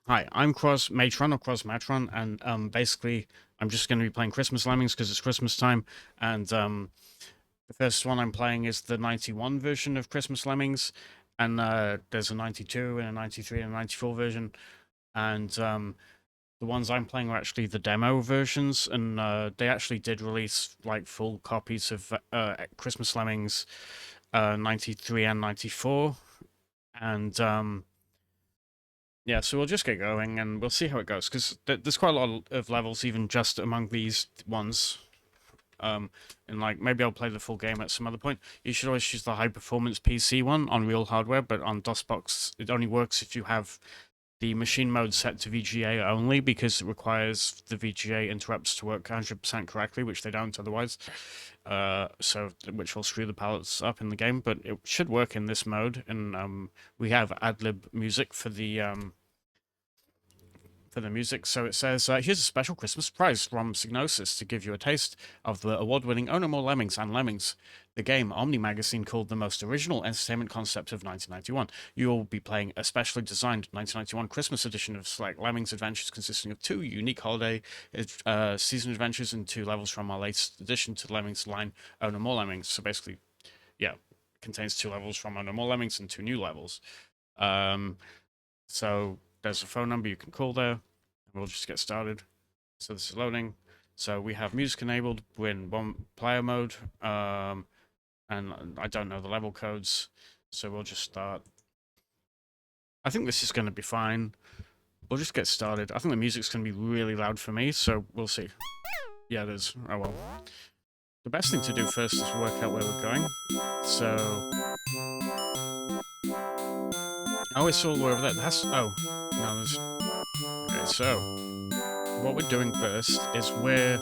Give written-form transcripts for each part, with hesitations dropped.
Hi, I'm Crosmatron or Crosmatron, and basically, I'm just going to be playing Christmas Lemmings because it's Christmas time. And the first one I'm playing is the 91 version of Christmas Lemmings, and there's a 92 and a 93 and a 94 version. And the ones I'm playing are actually the demo versions, and they actually did release like full copies of Christmas Lemmings 93 and 94. And yeah, so we'll just get going and we'll see how it goes because there's quite a lot of levels even just among these ones. And like maybe I'll play the full game at some other point. You should always use the high performance PC one on real hardware, but on DOSBox it only works if you have the machine mode set to VGA only because it requires the VGA interrupts to work 100% correctly, which they don't otherwise. So which will screw the palettes up in the game, but it should work in this mode. And we have ad-lib music for the music. So it says, here's a special Christmas surprise from Psygnosis to give you a taste of the award-winning Oh No More Lemmings and Lemmings, the game Omni Magazine called the most original entertainment concept of 1991. You will be playing a specially designed 1991 Christmas edition of select Lemmings adventures consisting of 2 unique holiday season adventures and 2 levels from our latest addition to the Lemmings line, Oh No More Lemmings. So basically, yeah, contains 2 levels from Oh No More Lemmings and 2 new levels. So there's a phone number you can call there. We'll just get started. So this is loading. So we have music enabled. We're in one player mode. And I don't know the level codes. So we'll just start. I think this is going to be fine. We'll just get started. I think the music's going to be really loud for me, so we'll see. Yeah, it is. Oh well. The best thing to do first is work out where we're going. So... Oh, it's all the way over there. Oh, no, there's... Okay, so... What we're doing first is we're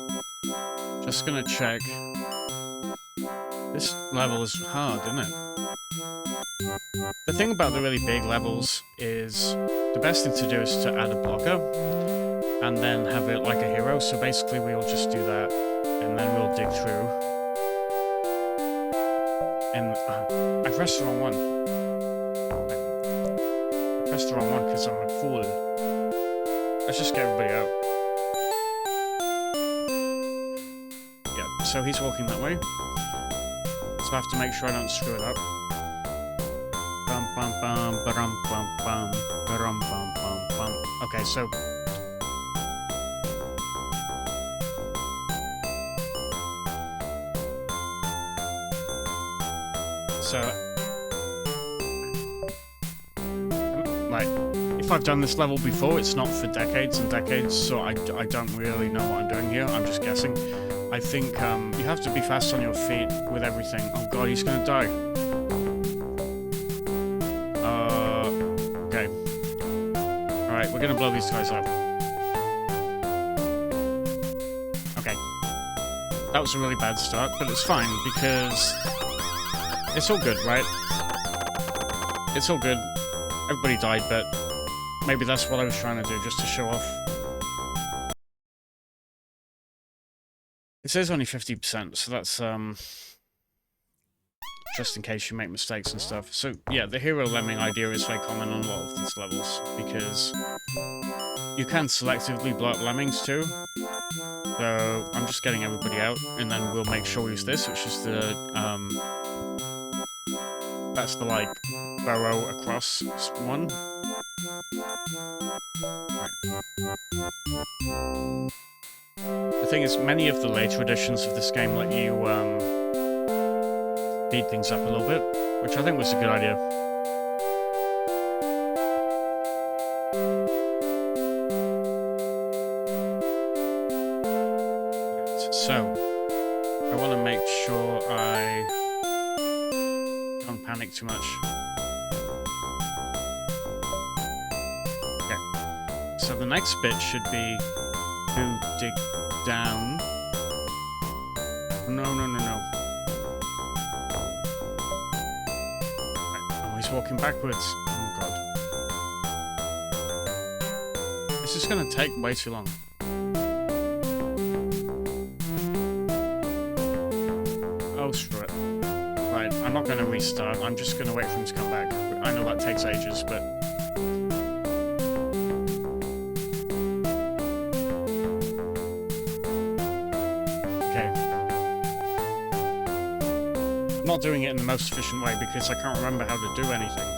just gonna check... This level is hard, isn't it? The thing about the really big levels is the best thing to do is to add a blocker and then have it like a hero. So basically we'll just do that and then we'll dig through. And I pressed the wrong one. I pressed the wrong one because I'm a fool. Let's just get everybody out. Yeah, so he's walking that way. So I have to make sure I don't screw it up. Bum bum bum ba-dum bum bum ba-dum bum bum bum. Okay, so like if I've done this level before, it's not for decades and decades, so I don't really know what I'm doing here. I'm just guessing. I think you have to be fast on your feet with everything. Oh god, he's gonna die. Okay. Alright, we're gonna blow these guys up. Okay. That was a really bad start, but it's fine, because it's all good, right? It's all good. Everybody died, but maybe that's what I was trying to do, just to show off. It says only 50%, so that's, just in case you make mistakes and stuff. So, yeah, the hero lemming idea is very common on a lot of these levels, because you can selectively blow up lemmings too. So, I'm just getting everybody out, and then we'll make sure we use this, which is the, that's the, like, burrow across one. Right. The thing is, many of the later editions of this game let you speed things up a little bit, which I think was a good idea. So, I want to make sure I don't panic too much. Okay, so the next bit should be to dig down. No. Right. Oh, he's walking backwards. Oh god. This is gonna take way too long. Oh, screw it. Right, I'm not gonna restart. I'm just gonna wait for him to come back. I know that takes ages, but... I'm not doing it in the most efficient way because I can't remember how to do anything.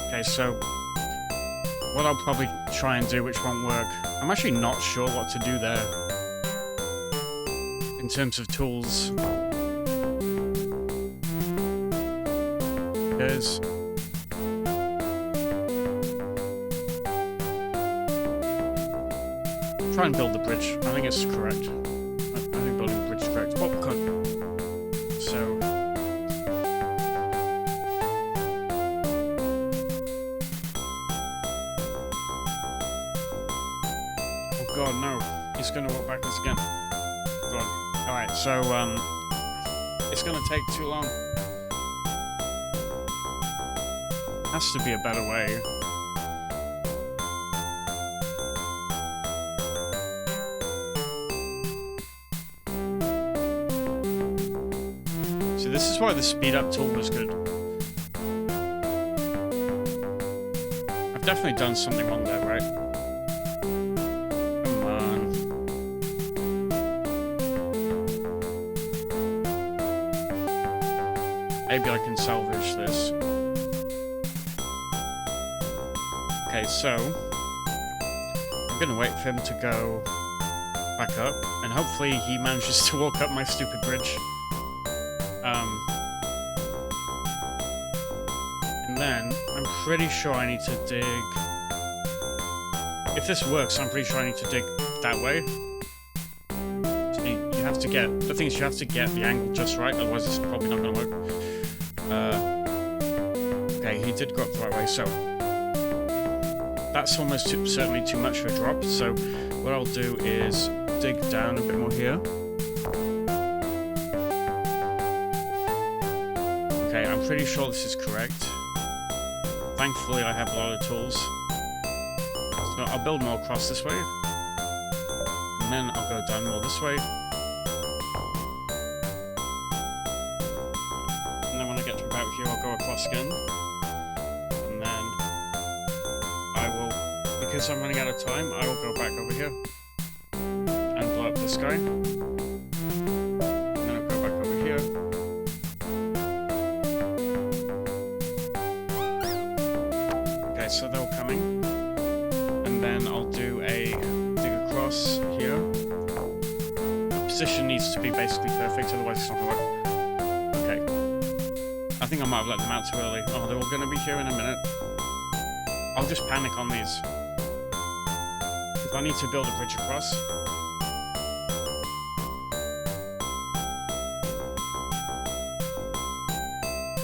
Okay, so what I'll probably try and do, which won't work, I'm actually not sure what to do there in terms of tools. Because try and build the bridge. I think it's correct. I think building the bridge is correct. Oh, God. So oh God, no. He's gonna walk backwards again. God. Alright, so it's gonna take too long. Has to be a better way. So this is why the speed up tool was good. I've definitely done something wrong there, right? Come on. Maybe I can salvage this. Okay, so I'm gonna wait for him to go back up, and hopefully he manages to walk up my stupid bridge. And then I'm pretty sure I need to dig. If this works, I'm pretty sure I need to dig that way. So you have to get the thing is you have to get the angle just right, otherwise it's probably not gonna work. Okay, he did go up the right way, so. That's almost certainly too much for a drop, so what I'll do is dig down a bit more here. Okay, I'm pretty sure this is correct. Thankfully, I have a lot of tools. So I'll build more across this way. And then I'll go down more this way. And then when I get to about here, I'll go across again. Because I'm running out of time, I will go back over here and blow up this guy. And then I'll go back over here. Okay, so they're all coming. And then I'll do a dig across here. The position needs to be basically perfect, otherwise it's not going to work. Okay. I think I might have let them out too early. Oh, they're all going to be here in a minute. I'll just panic on these. I need to build a bridge across.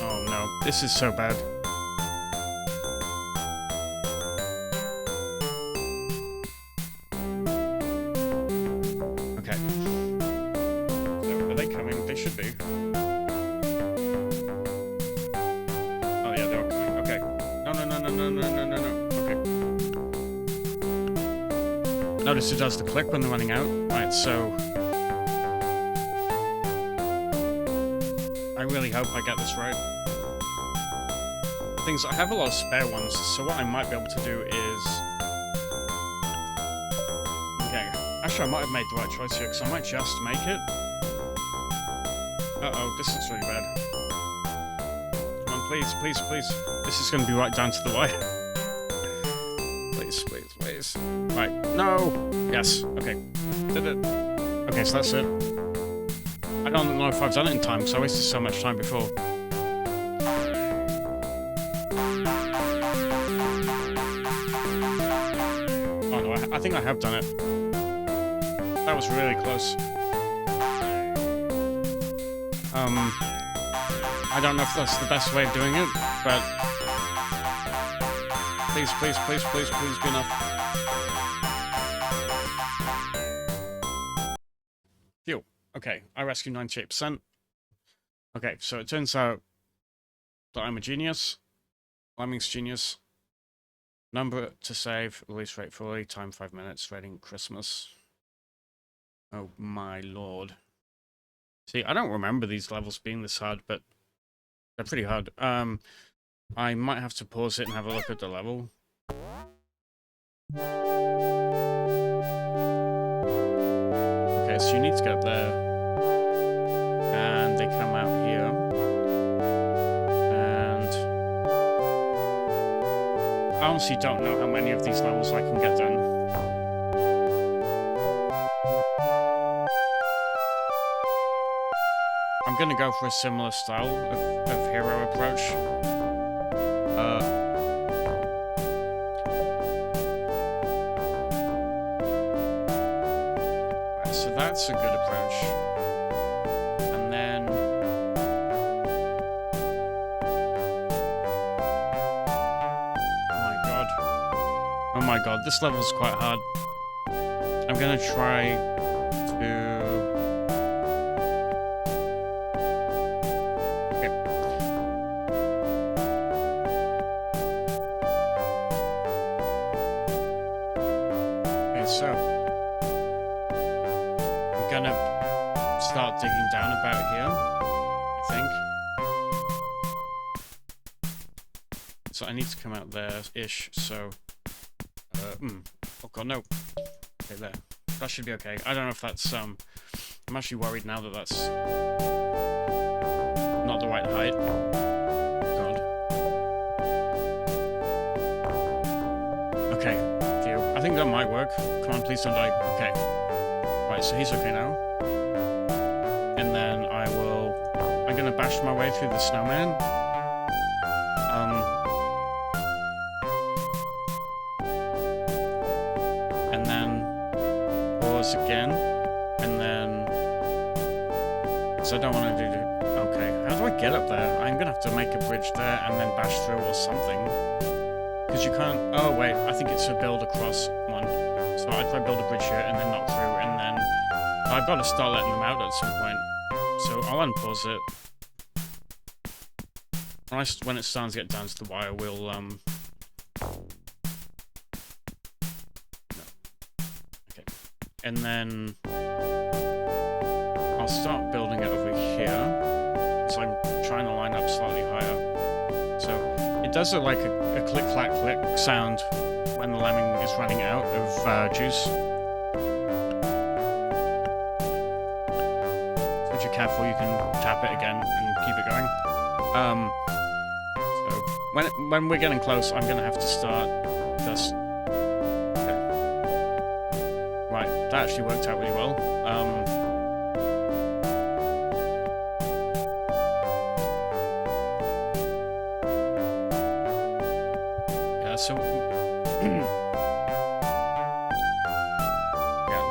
Oh no, this is so bad. Okay. So, are they coming? They should be. Oh yeah, they're all coming. Okay. No. Notice it does the click when they're running out. Right, so I really hope I get this right. The thing is, I have a lot of spare ones, so what I might be able to do is... Okay, actually I might have made the right choice here, because I might just make it. Uh-oh, this looks really bad. Come on, please. This is going to be right down to the wire. Please. Right. No! Yes. Okay. Did it. Okay, so that's it. I don't know if I've done it in time, because I wasted so much time before. Oh no, I think I have done it. That was really close. I don't know if that's the best way of doing it, but... Please be enough. Phew. Okay, I rescued 98%. Okay, so it turns out that I'm a genius. Lemmings genius. Number to save, release rate fully, time 5 minutes, rating Christmas. Oh my lord. See, I don't remember these levels being this hard, but they're pretty hard. I might have to pause it and have a look at the level. Okay, so you need to get up there. And they come out here. And I honestly don't know how many of these levels I can get done. I'm gonna go for a similar style of hero approach. So that's a good approach. And then... Oh my god, this level's quite hard. I'm gonna try to... Okay. Okay, so... I'm gonna start digging down about here, I think. So I need to come out there-ish, so... Oh god, no. Okay, there. That should be okay. I don't know if that's, I'm actually worried now that that's not the right height. God. Okay, phew. I think that might work. Come on, please don't die. Okay. Right, so he's okay now. And then I'm gonna bash my way through the snowman. And then pause again, and then, so I don't want to do, okay, how do I get up there? I'm gonna have to make a bridge there and then bash through or something, because you can't, oh wait, I think it's a build across one, so I'd probably build a bridge here and then knock through, and then I've got to start letting them out at some point, so I'll unpause it. When it starts to get down to the wire, we'll, and then I'll start building it over here, because I'm trying to line up slightly higher. So it does like a click-clack-click sound when the lemming is running out of juice. So if you're careful, you can tap it again and keep it going. So when we're getting close, I'm going to have to start just... That actually worked out really well. Yeah, so... yeah.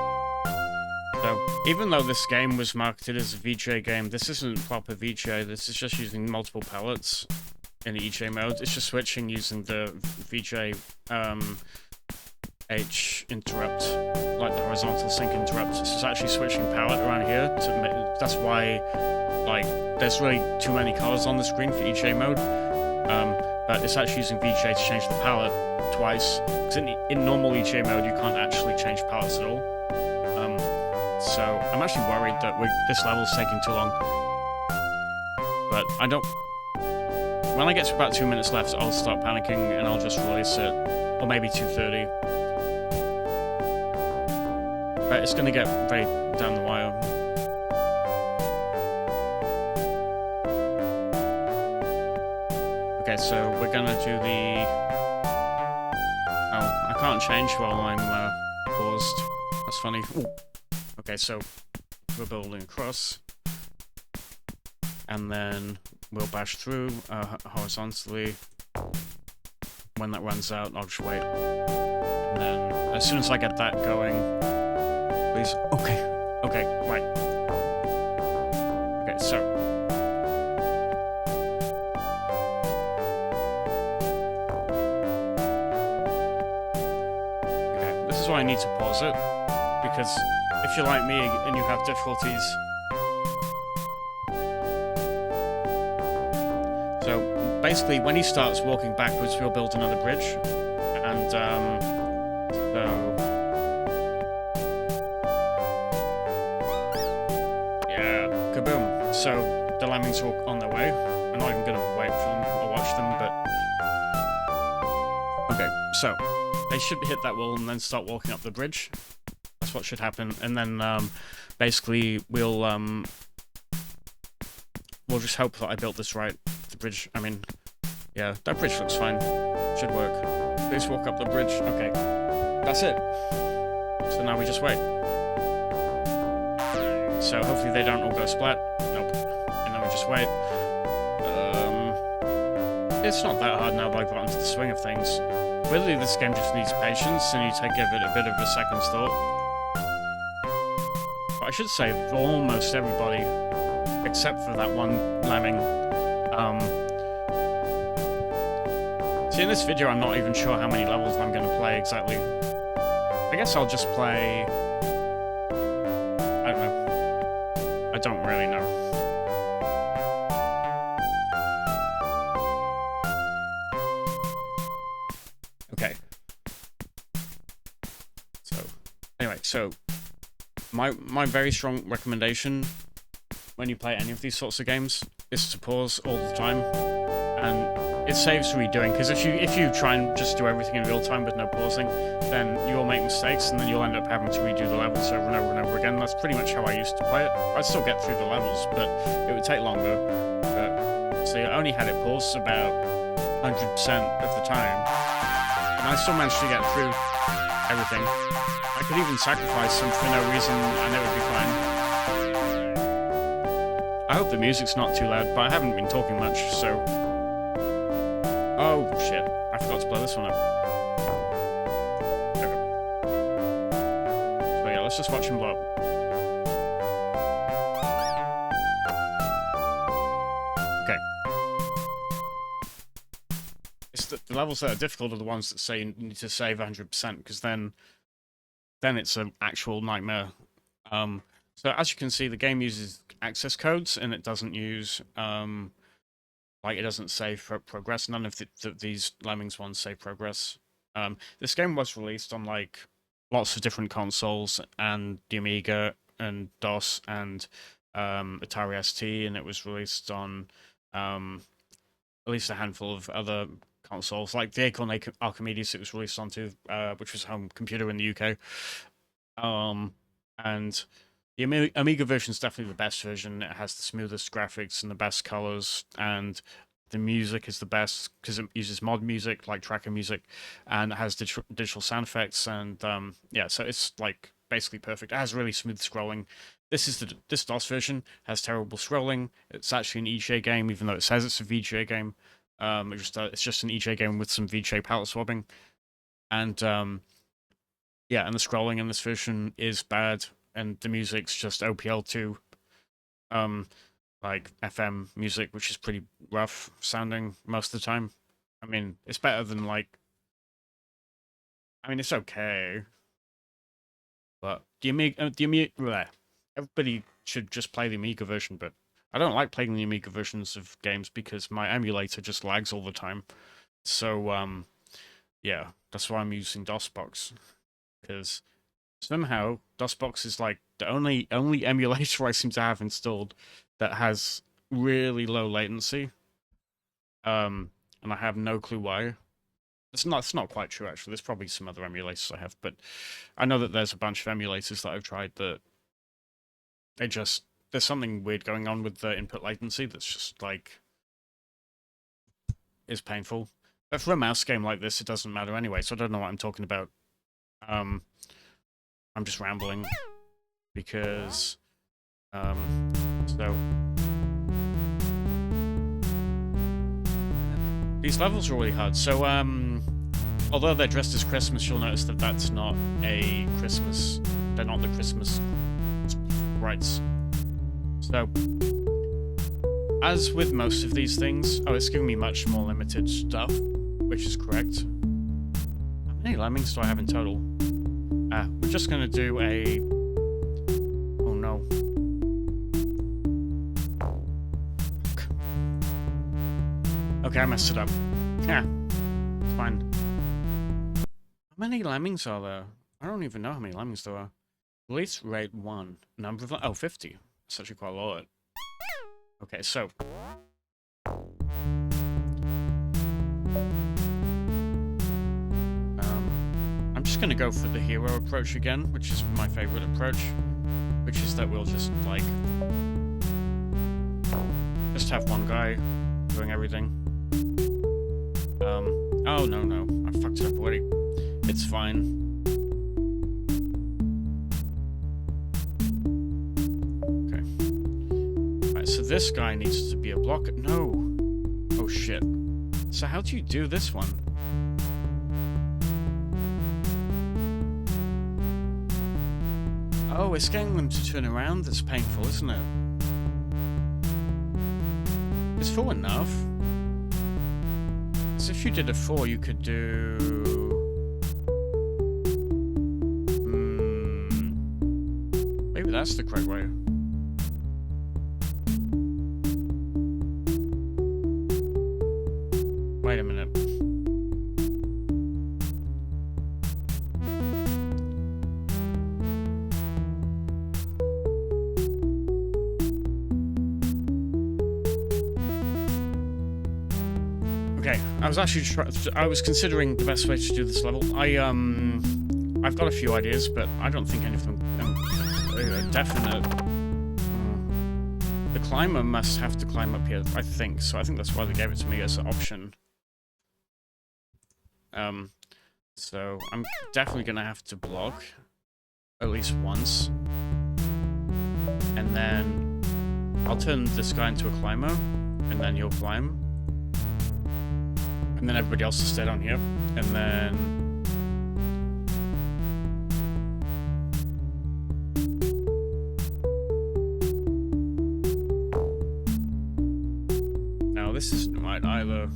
So, even though this game was marketed as a VJ game, this isn't proper VJ, this is just using multiple palettes in the EJ mode. It's just switching using the VJ, H interrupt, like the horizontal sync interrupt. So it's actually switching palette around here to make, that's why, like, there's really too many colors on the screen for EJ mode. But it's actually using VJ to change the palette twice. Because in normal EJ mode, you can't actually change palettes at all. So I'm actually worried that this level's taking too long. But I don't. When I get to about 2 minutes left, I'll start panicking and I'll just release it, or maybe 2:30. But it's gonna get very down the wire. Okay, so we're gonna do the... Oh, I can't change while I'm paused. That's funny. Ooh. Okay, so we're building across. And then we'll bash through horizontally. When that runs out, I'll just wait. And then, as soon as I get that going... Please. Okay. Okay, right. Okay, so... Okay, this is why I need to pause it. Because if you're like me and you have difficulties... So, basically, when he starts walking backwards, we'll build another bridge. And, so... Kaboom. So, the lemmings are on their way. I'm not even gonna wait for them or watch them, but... Okay, so they should hit that wall and then start walking up the bridge. That's what should happen, and then basically we'll just hope that I built this right. The bridge, I mean, yeah, that bridge looks fine. Should work. Please walk up the bridge. Okay, that's it. So now we just wait. So hopefully they don't all go splat. Nope. And then we just wait. It's not that hard now that I've got into the swing of things. Really, this game just needs patience, and you give it a bit of a second's thought. But I should say almost everybody, except for that one lemming. See, in this video, I'm not even sure how many levels I'm going to play exactly. I guess I'll just play... I don't know. I don't really know. Okay. So, anyway, so my very strong recommendation when you play any of these sorts of games is to pause all the time, and it saves redoing, because if you try and just do everything in real time with no pausing, then you'll make mistakes, and then you'll end up having to redo the levels over and over and over again. That's pretty much how I used to play it. I'd still get through the levels, but it would take longer. But so I only had it paused about 100% of the time, and I still managed to get through everything. I could even sacrifice some for no reason, and it would be fine. I hope the music's not too loud, but I haven't been talking much, so... Oh, shit. I forgot to blow this one up. Okay. So yeah, let's just watch him blow up. Okay. It's the levels that are difficult are the ones that say you need to save 100%, because then it's an actual nightmare. So as you can see, the game uses access codes, and it doesn't use, it doesn't save progress. None of these Lemmings ones save progress. This game was released on, like, lots of different consoles, and the Amiga, and DOS, and Atari ST, and it was released on at least a handful of other consoles, like the Acorn Archimedes it was released onto, which was a home computer in the UK. And the Amiga version is definitely the best version. It has the smoothest graphics and the best colors, and the music is the best because it uses mod music like tracker music, and it has digital sound effects, and yeah, so it's like basically perfect. It has really smooth scrolling. This DOS version has terrible scrolling. It's actually an EJ game, even though it says it's a VGA game. It's just an EJ game with some VGA palette swapping, and yeah, and the scrolling in this version is bad, and the music's just OPL2, like FM music, which is pretty rough sounding most of the time. I mean, it's better than, like, I mean, it's okay, but everybody should just play the Amiga version, but I don't like playing the Amiga versions of games because my emulator just lags all the time. So, yeah, that's why I'm using DOSBox, because somehow DOSBox is like the only emulator I seem to have installed that has really low latency. And I have no clue why. It's not quite true, actually. There's probably some other emulators I have, but I know that there's a bunch of emulators that I've tried that there's something weird going on with the input latency that's just, like, is painful. But for a mouse game like this, it doesn't matter anyway, so I don't know what I'm talking about. I'm just rambling because, so these levels are really hard. So, although they're dressed as Christmas, you'll notice that that's not a Christmas. They're not the Christmas sprites. So, as with most of these things, oh, it's giving me much more limited stuff, which is correct. How many lemmings do I have in total? We're just gonna do a... Oh no. Okay, I messed it up. Yeah, it's fine. How many lemmings are there? I don't even know how many lemmings there are. Release rate 1. Number of... Oh, 50. That's actually quite a lot. Okay, so... just gonna go for the hero approach again, which is my favorite approach, which is that we'll just like just have one guy doing everything. Oh no, I fucked it up already. It's fine. Okay. Right, so this guy needs to be a blocker. No. Oh shit. So how do you do this one? Oh, it's getting them to turn around that's painful, isn't it? It's 4 enough. Because if you did a 4, you could do... Maybe that's the correct way. Wait a minute. Okay, I was considering the best way to do this level. I've got a few ideas, but I don't think any of them are definite. The climber must have to climb up here, I think. So I think that's why they gave it to me as an option. So I'm definitely gonna have to block at least once, and then I'll turn this guy into a climber, and then he'll climb. And then everybody else will stay down here. And then... No, this isn't right either.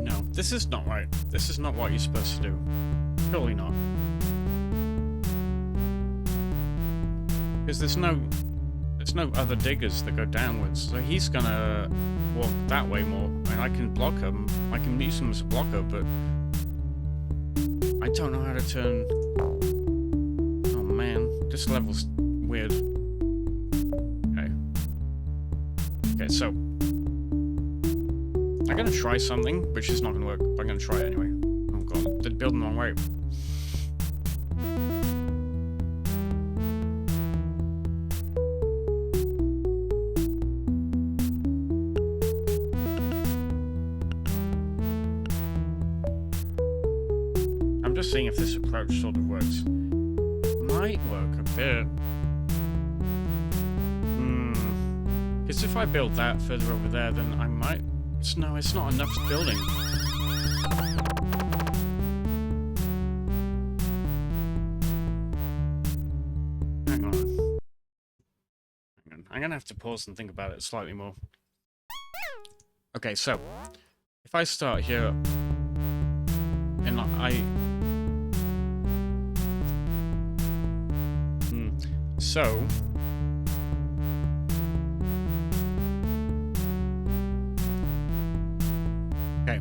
No, this is not right. This is not what you're supposed to do. Surely not. Because there's no other diggers that go downwards, so he's gonna walk that way more, and I can block him. I can use him as a blocker, but I don't know how to turn. Oh man, this level's weird. Okay, so I'm gonna try something, which is not gonna work, but I'm gonna try it anyway. Oh god, they're building the wrong way. Seeing if this approach sort of works. Might work a bit. Because if I build that further over there, then I might... it's not enough building. Hang on. I'm gonna have to pause and think about it slightly more. Okay, so if I start here and So, okay,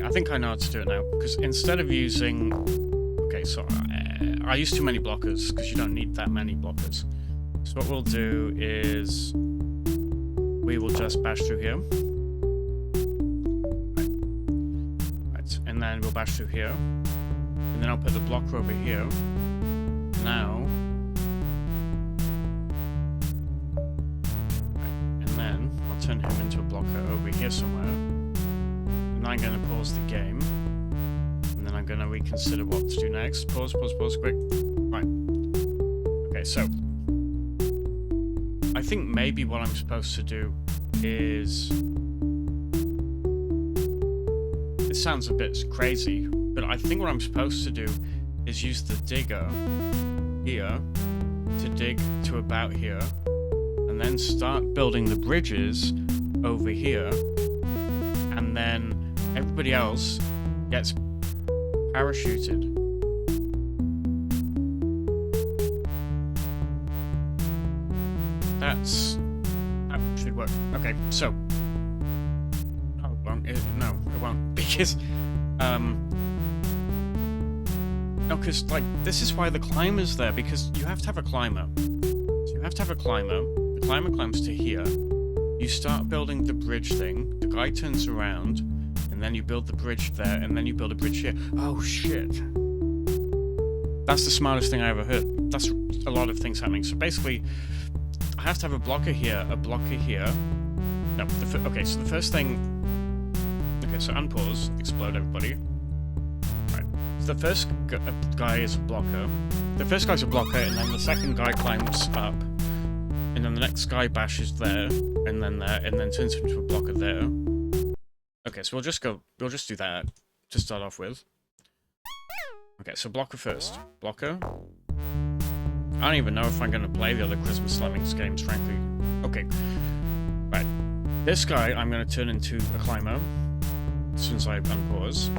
I think I know how to do it now, because instead of using, okay, so I use too many blockers, because you don't need that many blockers. So what we'll do is, we will just bash through here. Right, and then we'll bash through here, and then I'll put the blocker over here. Now, turn him into a blocker over here somewhere, and I'm going to pause the game, and then I'm going to reconsider what to do next. Pause, quick. Right. Okay, so I think maybe what I'm supposed to do is... It sounds a bit crazy, but I think what I'm supposed to do is use the digger here to dig to about here, and then start building the bridges over here, and then everybody else gets parachuted. That should work. Okay, so no, it won't, because no, because like this is why the climber's there, because you have to have a climber. So you have to have a climber. The climber climbs to here, You start building the bridge thing, the guy turns around, and then you build the bridge there, and then you build a bridge here. Oh shit. That's the smartest thing I ever heard. That's a lot of things happening. So basically, I have to have a blocker here, a blocker here. No, okay, so the first thing... Okay, so unpause, explode everybody. Right, so the first guy is a blocker. The first guy's a blocker, and then the second guy climbs up. And then the next guy bashes there, and then turns into a blocker there. Okay, so we'll just do that to start off with. Okay, so blocker first. Blocker. I don't even know if I'm gonna play the other Christmas Lemmings games, frankly. Okay. Right. This guy I'm gonna turn into a climber as soon as I unpause.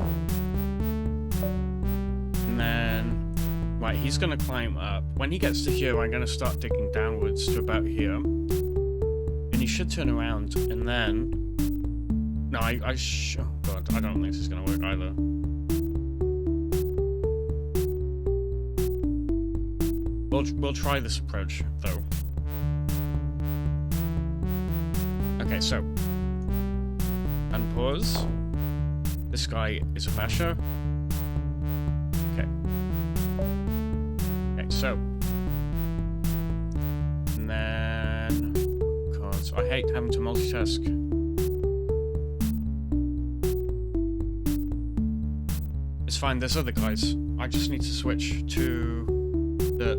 And then right, he's gonna climb up. When he gets to here, I'm gonna start digging downwards to about here. And he should turn around, and then... No, oh god, I don't think this is gonna work either. We'll try this approach, though. Okay, so... Unpause. This guy is a basher. Okay. So, and then, God, I hate having to multitask. It's fine, there's other guys. I just need to switch to the...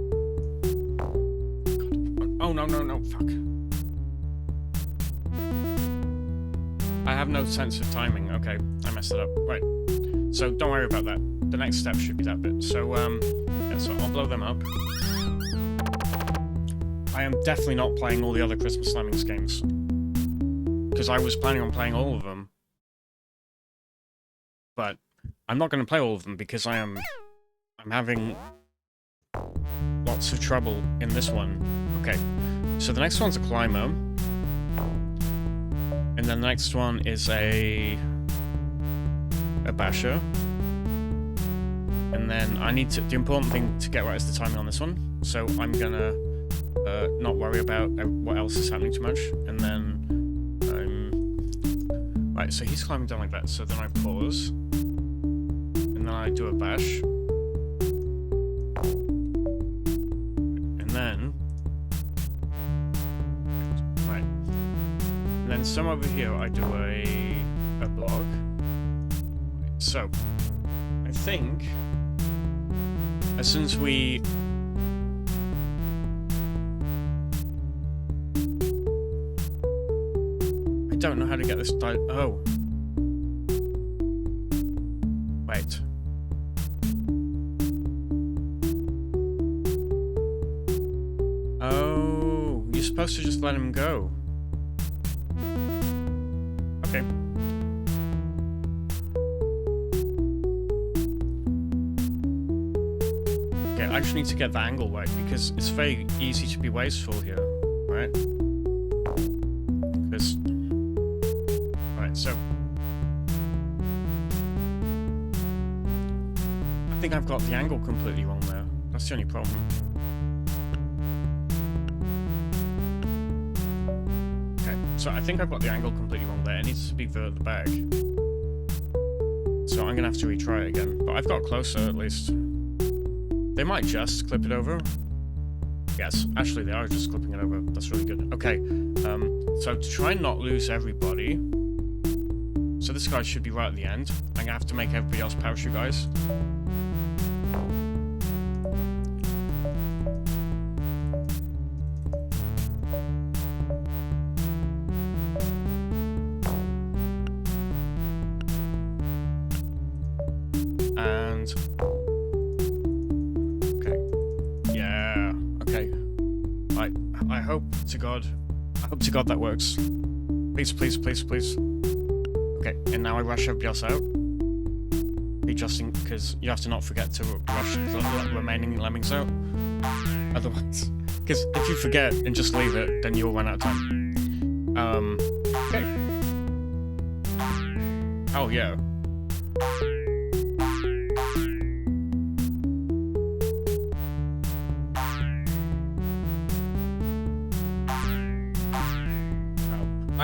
God. Oh, no, fuck. I have no sense of timing. Okay, I messed it up. Right, so don't worry about that. The next step should be that bit. So, yeah, so I'll blow them up. I am definitely not playing all the other Christmas Lemmings games. Because I was planning on playing all of them. But I'm not going to play all of them because I'm having lots of trouble in this one. Okay, so the next one's a climber. And then the next one is a basher. And then I need to... The important thing to get right is the timing on this one. So I'm gonna not worry about what else is happening too much. And then right, so he's climbing down like that. So then I pause. And then I do a bash. And then... Right. And then some over here I do a block. So, I think... As soon as we... I don't know how to get this died. Oh. Wait. Oh, you're supposed to just let him go. Okay. I just need to get the angle right, because it's very easy to be wasteful here, right? Because... Right, so... I think I've got the angle completely wrong there. That's the only problem. Okay, so I think I've got the angle completely wrong there. It needs to be further back. So I'm gonna have to retry it again. But I've got closer, at least. They might just clip it over. Yes, actually they are just clipping it over. That's really good. Okay, so to try and not lose everybody... So this guy should be right at the end. I'm gonna have to make everybody else parachute guys. And... I hope to God that works. Please, please, please, please. Okay, and now I rush everybody else out. Adjusting, because you have to not forget to rush the remaining lemmings out. Otherwise, because if you forget and just leave it, then you'll run out of time. Okay. Oh yeah.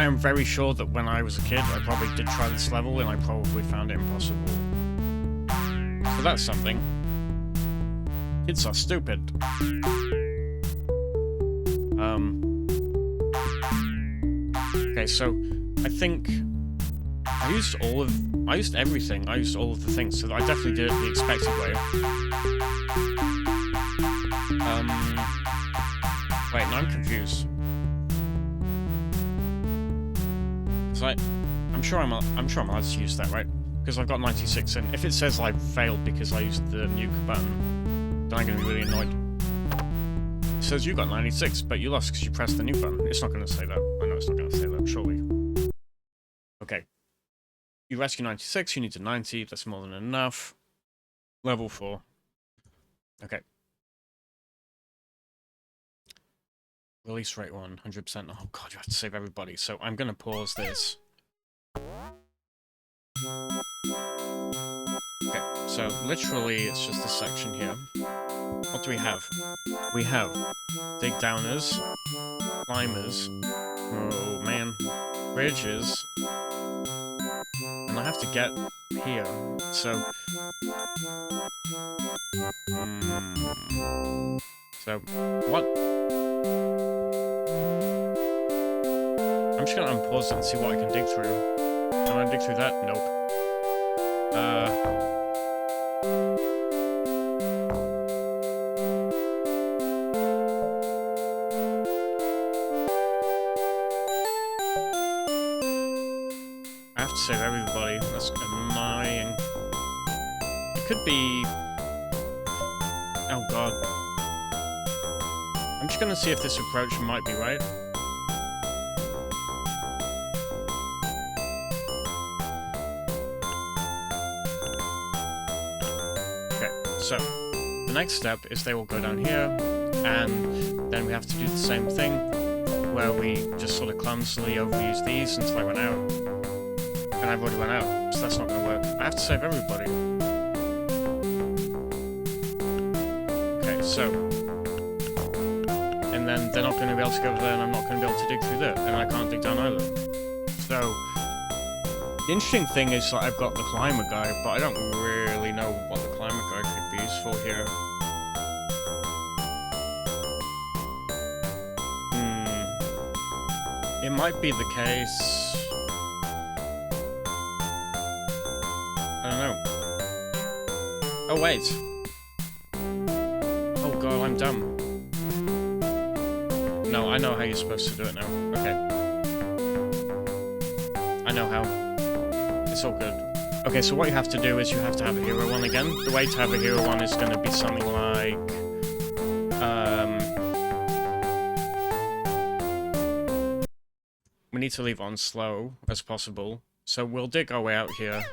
I am very sure that when I was a kid, I probably did try this level, and I probably found it impossible. So that's something. Kids are stupid. Okay, so I think I used everything. I used all of the things, so I definitely did it the expected way. Wait, no, I'm confused. I'm sure I'm allowed to use that, right? Because I've got 96, and if it says I failed because I used the nuke button, then I'm going to be really annoyed. It says you got 96, but you lost because you pressed the nuke button. It's not going to say that. I know it's not going to say that, surely. Okay. You rescue 96, you need to 90, that's more than enough. Level 4. Okay. Release rate 100%. Oh god, you have to save everybody. So I'm going to pause this. Okay, so literally it's just this section here. What do we have? We have dig downers, climbers, oh man, bridges, and I have to get here, so... So, what? I'm just gonna unpause it and see what I can dig through. Can I dig through that? Nope. I have to save everybody. That's annoying. It could be... Oh god. I'm just gonna see if this approach might be right. So, the next step is they will go down here, and then we have to do the same thing, where we just sort of clumsily overuse these until I run out. And I've already run out, so that's not going to work. I have to save everybody. Okay, so... And then they're not going to be able to go over there, and I'm not going to be able to dig through there, and I can't dig down either. So... The interesting thing is that I've got the climber guy, but I don't really know what the climber guy could be useful here. It might be the case... I don't know. Oh wait! Oh god, I'm dumb. No, I know how you're supposed to do it now. Okay. I know how. It's all good. Okay, so what you have to do is you have to have a hero one again. The way to have a hero one is going to be something like... we need to leave on slow as possible. So we'll dig our way out here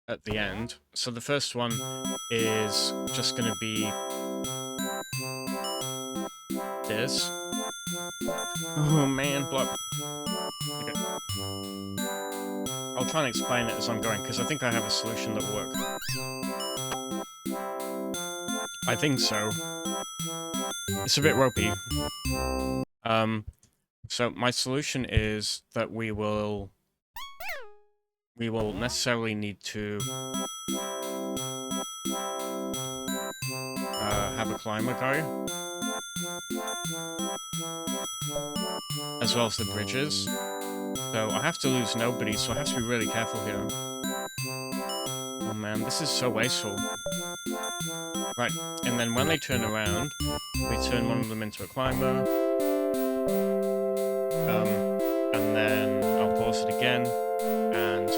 at the end. So the first one is just going to be... this. Oh man, block. Okay. I'll try and explain it as I'm going, because I think I have a solution that will work. I think so. It's a bit ropey. So my solution is that we will necessarily need to have a climber guy, as well as the bridges. So I have to lose nobody, so I have to be really careful here. Oh man, this is so wasteful. Right, and then when they turn around, we turn one of them into a climber. And then I'll pause it again, and...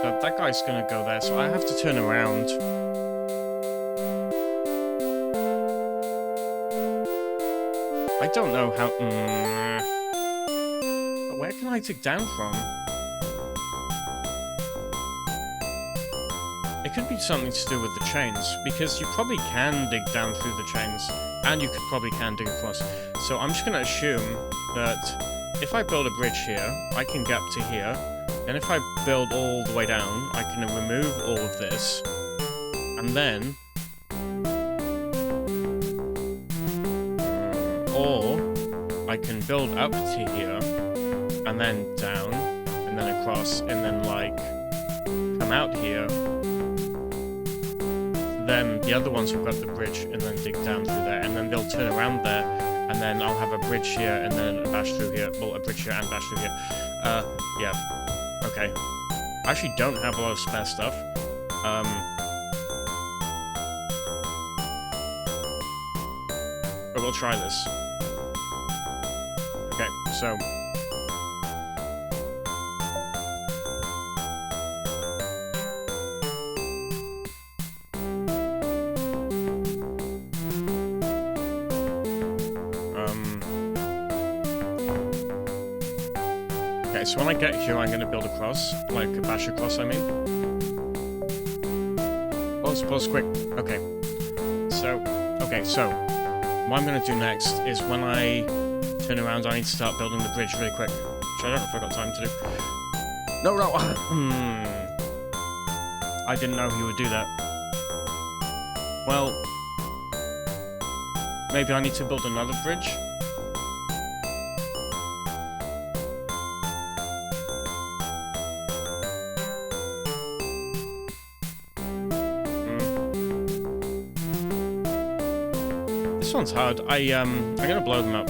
so that guy's gonna go there, so I have to turn around. I don't know how... But where can I dig down from? It could be something to do with the chains, because you probably can dig down through the chains, and you probably can dig across. So I'm just going to assume that if I build a bridge here, I can get up to here, and if I build all the way down, I can remove all of this, and then... or I can build up to here, and then down, and then across, and then, like, come out here. Then the other ones will grab the bridge, and then dig down through there, and then they'll turn around there, and then I'll have a bridge here, and then a bash through here. Well, a bridge here and bash through here. Yeah. Okay. I actually don't have a lot of spare stuff. But we'll try this. Okay, so... Okay, so when I get here, I'm gonna build a cross. Like, a bash across, I mean. Pause, quick. Okay. So, what I'm gonna do next is when I turn around, I need to start building the bridge really quick. Which I don't know if I got time to do. No! I didn't know he would do that. Well... Maybe I need to build another bridge? This one's hard. I'm gonna blow them up.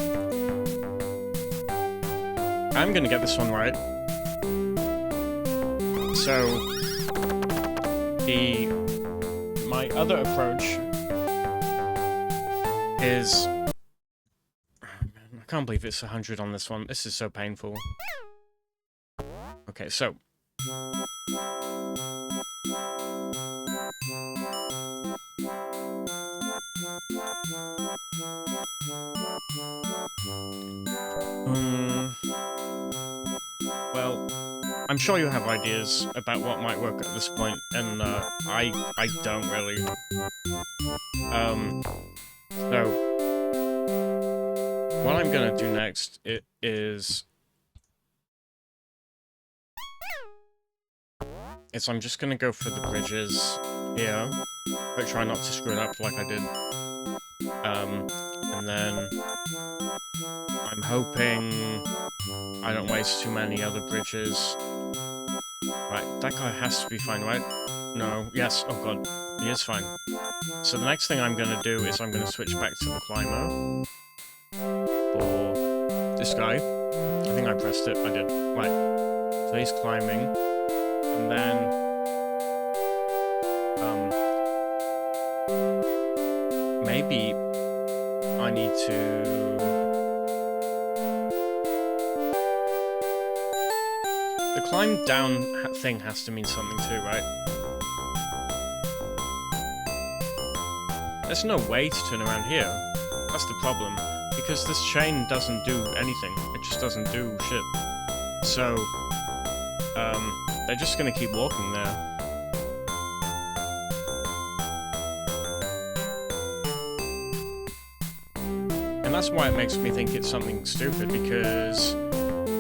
I'm gonna get this one right. So... My other approach is... I can't believe it's 100 on this one. This is so painful. Okay, so... Well, I'm sure you have ideas about what might work at this point, and I don't really. So what I'm gonna do next is I'm just gonna go for the bridges here, but try not to screw it up like I did. And then I'm hoping I don't waste too many other bridges. Right, that guy has to be fine, right? No, yes, oh god, he is fine. So the next thing I'm gonna do is I'm gonna switch back to the climber. For this guy. I think I pressed it, I did. Right, so he's climbing. And then... maybe I need to... The climb down thing has to mean something too, right? There's no way to turn around here. That's the problem. Because this chain doesn't do anything. It just doesn't do shit. So, they're just gonna keep walking there. And that's why it makes me think it's something stupid, because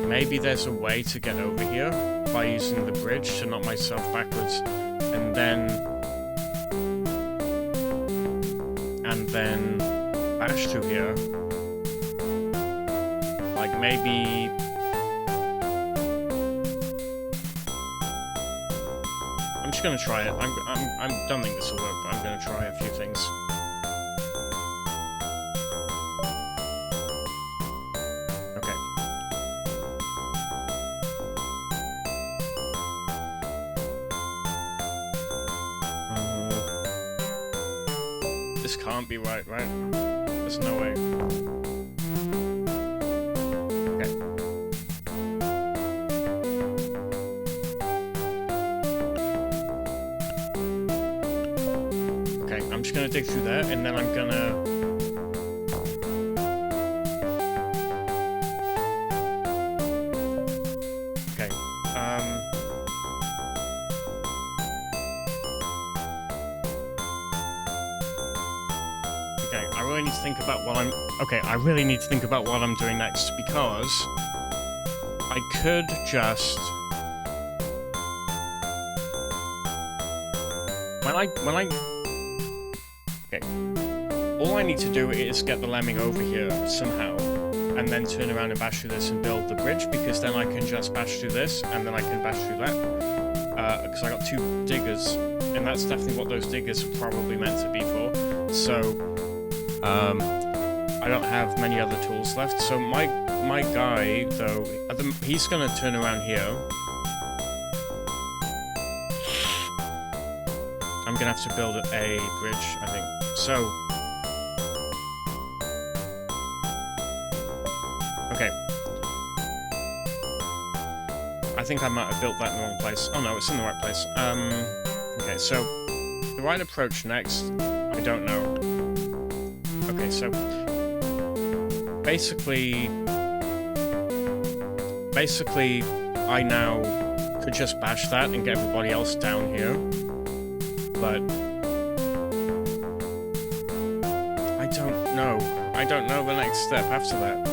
maybe there's a way to get over here by using the bridge to knock myself backwards, and then bash through here. Like maybe... I'm just gonna try it. I don't think this will work, but I'm gonna try a few things. This can't be right? There's no way. Okay. Okay, I'm just gonna dig through there, and then I'm gonna... Okay, Okay, I really need to think about what I'm... Okay, I really need to think about what I'm doing next, because I could just... When I... Okay. All I need to do is get the lemming over here somehow, and then turn around and bash through this and build the bridge, because then I can just bash through this, and then I can bash through that. Because I got 2 diggers, and that's definitely what those diggers are probably meant to be for. So, I don't have many other tools left. So my guy, though, he's gonna turn around here. I'm gonna have to build a bridge, I think. So, okay. I think I might have built that in the wrong place. Oh no, it's in the right place. Okay, so the right approach next, I don't know. Okay, so basically, I now could just bash that and get everybody else down here. But I don't know. I don't know the next step after that.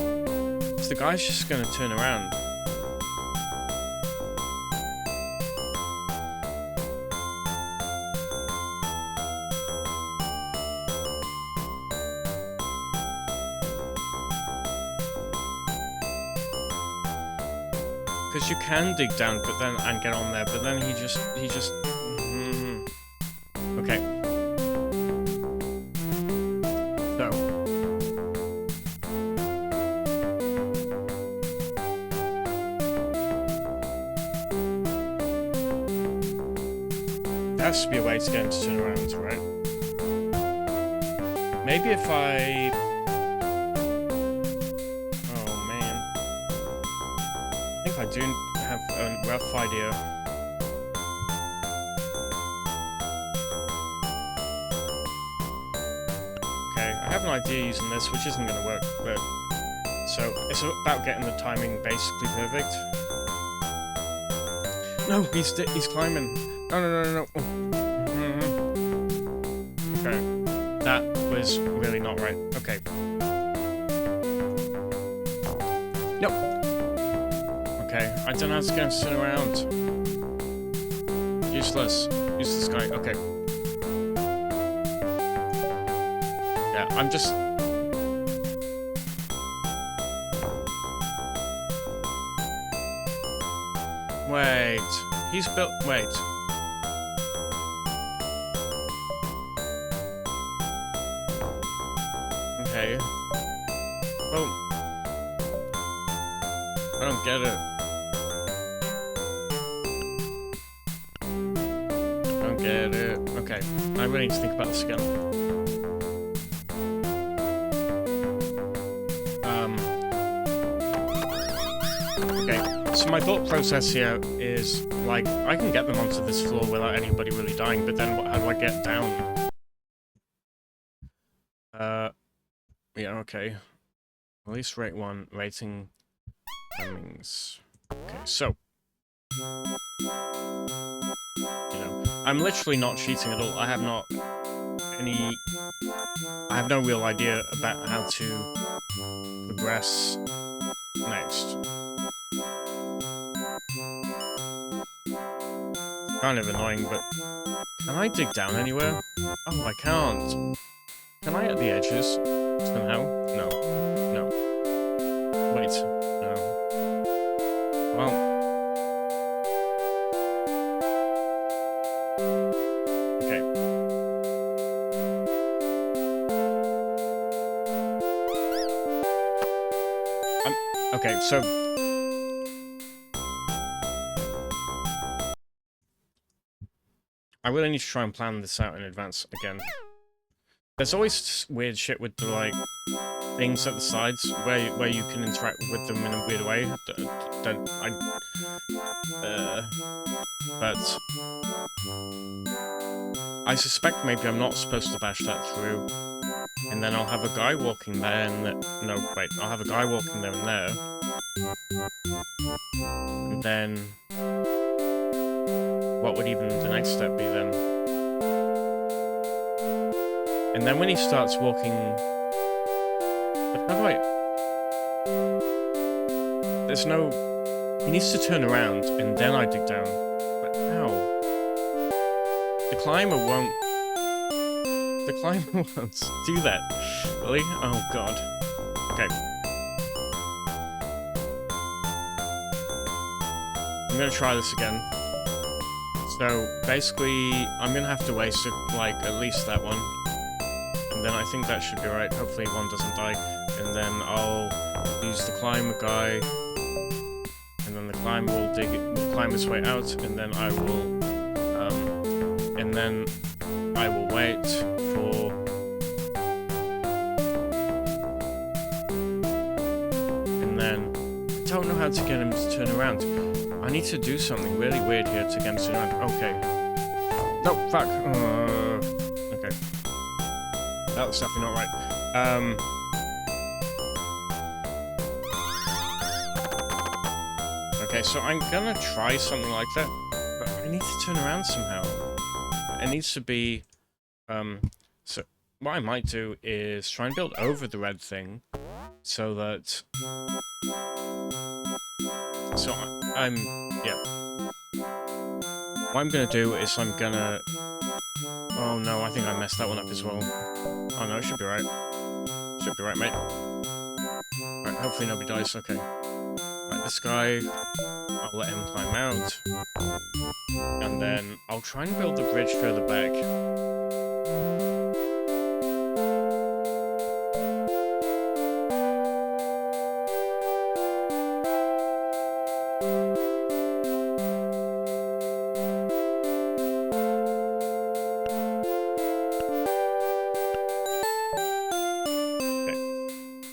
So the guy's just gonna turn around. Because you can dig down, but then and get on there, but then he just. Okay. So. There has to be a way to get him to turn around, right? Maybe if I... Oh, man. I think I do have a rough idea. I have an idea using this, which isn't going to work, but... So, it's about getting the timing basically perfect. No, he's climbing. No. Okay. That was really not right. Okay. Nope. Okay, I don't know how to get him to turn around. Useless. Useless guy. Okay. I'm just... Wait. He's built... Wait. Okay. Well... I don't get it. I don't get it. Okay. I really need to think about this again. So my thought process here is, like, I can get them onto this floor without anybody really dying, but then how do I get down? Yeah, okay. Release rate 1, rating Lemmings. Okay, so. You know, I'm literally not cheating at all. I have no real idea about how to progress next. Kind of annoying, but can I dig down anywhere? Oh, I can't. Can I at the edges? Somehow? No. No. Wait. No. Well. Okay. Okay, so... I really need to try and plan this out in advance again. There's always weird shit with the, like, things at the sides where you can interact with them in a weird way. But I suspect maybe I'm not supposed to bash that through. And then I'll have a guy walking there and... No, wait. I'll have a guy walking there and there. And then... What would even the next step be then? And then when he starts walking... But how do I... There's no... He needs to turn around, and then I dig down. But how? The climber won't... The climber won't do that. Really? Oh god. Okay. I'm gonna try this again. So basically, I'm gonna have to waste like at least that one, and then I think that should be right. Hopefully, one doesn't die, and then I'll use the climber guy, and then the climber will climb his way out, and then I will wait for. And then I don't know how to get him to turn around. I need to do something really weird here to get him to turn around. Okay. No, fuck. Okay. That was definitely not right. Okay, so I'm gonna try something like that, but I need to turn around somehow. It needs to be, so what I might do is try and build over the red thing, so that, yeah. What I'm gonna do is oh no, I think I messed that one up as well. Oh no, it should be right. Should be right, mate. Right, hopefully nobody dies, okay. Right, this guy, I'll let him climb out. And then I'll try and build the bridge further back. Okay.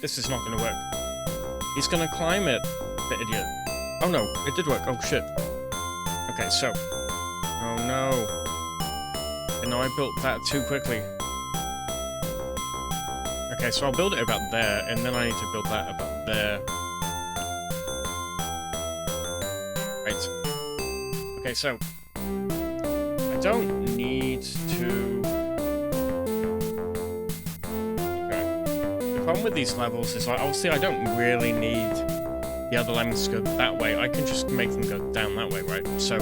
This is not going to work. He's going to climb it, the idiot. Oh no, it did work. Oh shit. Okay, so. Oh no. And now I built that too quickly. Okay, so I'll build it about there, and then I need to build that about there. Right. Okay, so. I don't need to. Okay. The problem with these levels is, like, obviously I don't really need the other lemmings to go that way. I can just make them go down that way, right? So,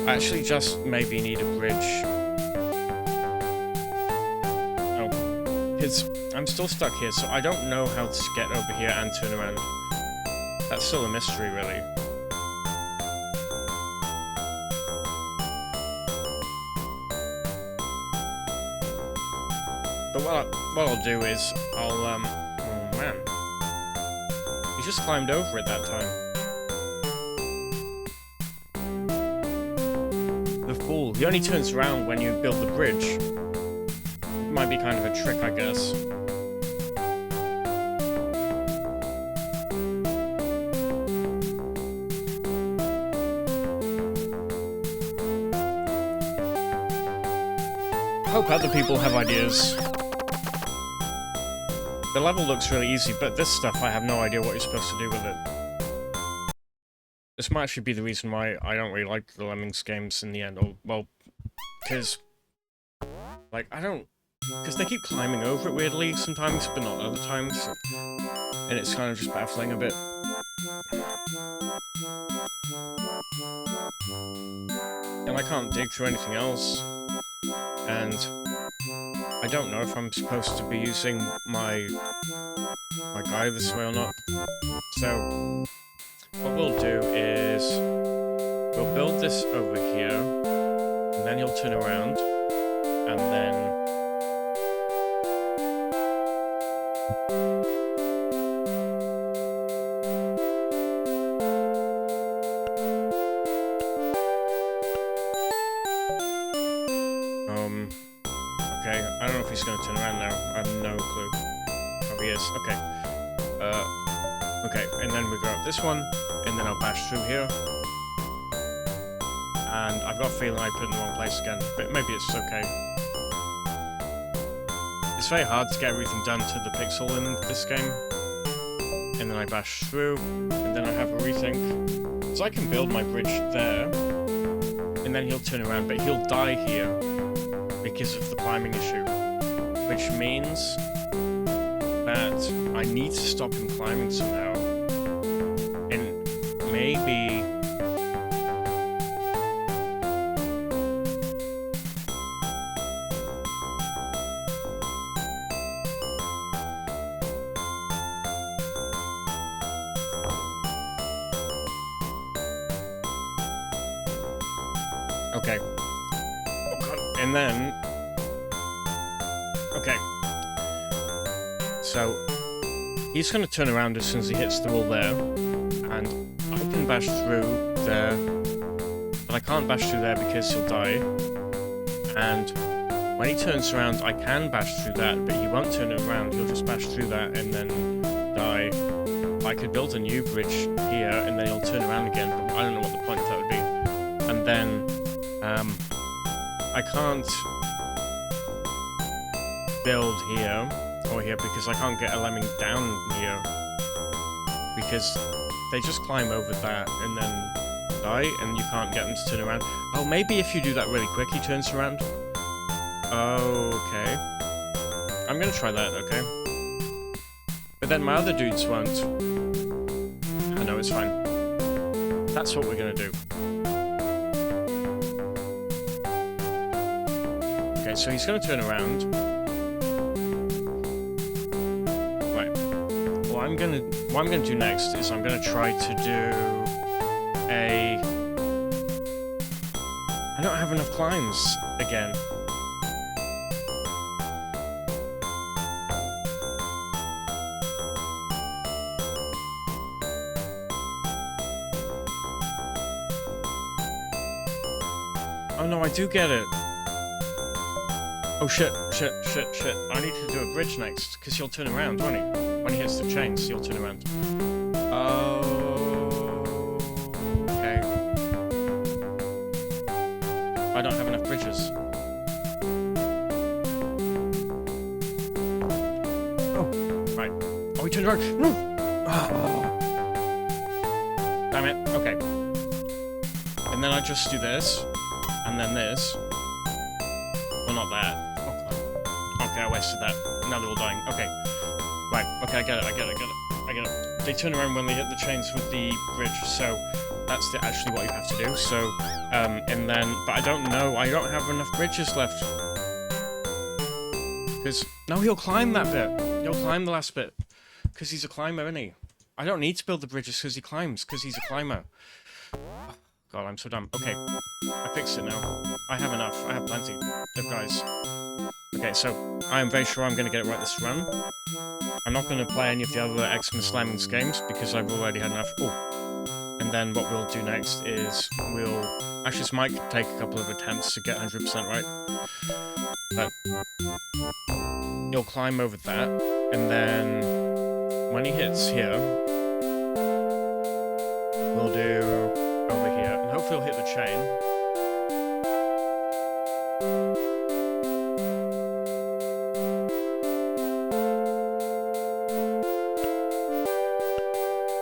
I actually just maybe need a bridge. Oh, because I'm still stuck here, so I don't know how to get over here and turn around. That's still a mystery, really. But what I'll do is, oh man. He just climbed over it that time. The fool. He only turns around when you build the bridge. It might be kind of a trick, I guess. I hope other people have ideas. The level looks really easy, but this stuff, I have no idea what you're supposed to do with it. This might actually be the reason why I don't really like the Lemmings games in the end. Or, well, because, like, because they keep climbing over it weirdly sometimes, but not other times. And it's kind of just baffling a bit. And I can't dig through anything else. And I don't know if I'm supposed to be using my guy this way or not. So what we'll do is we'll build this over here, and then he'll turn around, and then okay, I don't know if he's going to turn around now. I have no clue. Oh, he is. Okay. Okay, and then we go up this one, and then I'll bash through here. And I've got a feeling I put it in the wrong place again, but maybe it's okay. It's very hard to get everything done to the pixel in this game. And then I bash through, and then I have a rethink. So I can build my bridge there, and then he'll turn around, but he'll die here because of the climbing issue. Which means that I need to stop him climbing somehow. And maybe... Okay. Oh god. And then... Okay. So, he's going to turn around as soon as he hits the wall there. And I can bash through there. But I can't bash through there because he'll die. And when he turns around, I can bash through that, but he won't turn it around. He'll just bash through that and then die. I could build a new bridge here, and then he'll turn around again, but I don't know what the point of that would be. And then, I can't build here, or here, because I can't get a lemming down here. Because they just climb over that, and then die, and you can't get them to turn around. Oh, maybe if you do that really quick, he turns around. Okay. I'm gonna try that, okay? But then my other dudes won't. I know, it's fine. That's what we're gonna do. Okay, so he's gonna turn around. Right. What I'm gonna do next is I'm gonna try to do a... I don't have enough climbs again. Oh no, I do get it. Oh shit. I need to do a bridge next, because he'll turn around, won't he? When he hits the chains, he'll turn around. Oh... Okay. I don't have enough bridges. Oh, right. Oh, he turned around. No! Oh. Damn it. Okay. And then I just do this. And then this. Well, not that. Oh, okay, I wasted that. Now they're all dying. Okay. Right. Okay, I get it. They turn around when they hit the chains with the bridge, so that's actually what you have to do. So, and then... But I don't know. I don't have enough bridges left. Because... No, he'll climb that bit. He'll climb the last bit. Because he's a climber, isn't he? I don't need to build the bridges because he climbs, because he's a climber. God, I'm so dumb. Okay, I fixed it now. I have enough. I have plenty of guys. Okay, so I am very sure I'm going to get it right this run. I'm not going to play any of the other Xmas Lemmings games because I've already had enough. Oh, and then what we'll do next is we'll... Actually, this might take a couple of attempts to get 100% right. But he'll climb over that, and then when he hits here, we'll do... over here, and hopefully he'll hit the chain.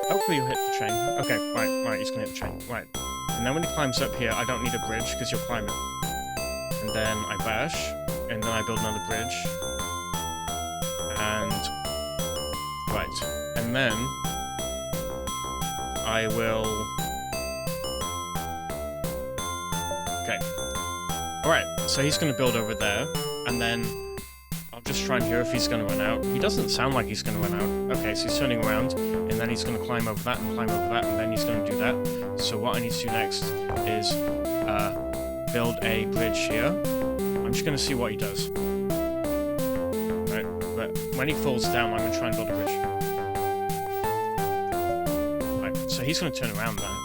Hopefully he'll hit the chain. Okay, right, he's gonna hit the chain. Right. And then when he climbs up here, I don't need a bridge, because you'll climb it. And then I bash, and then I build another bridge. And... Right. And then... I will... Okay. Alright, so he's going to build over there, and then I'll just try and hear if he's going to run out. He doesn't sound like he's going to run out. Okay, so he's turning around, and then he's going to climb over that, and climb over that, and then he's going to do that. So what I need to do next is build a bridge here. I'm just going to see what he does. Right, but when he falls down, I'm going to try and build a bridge. Right, so he's going to turn around then.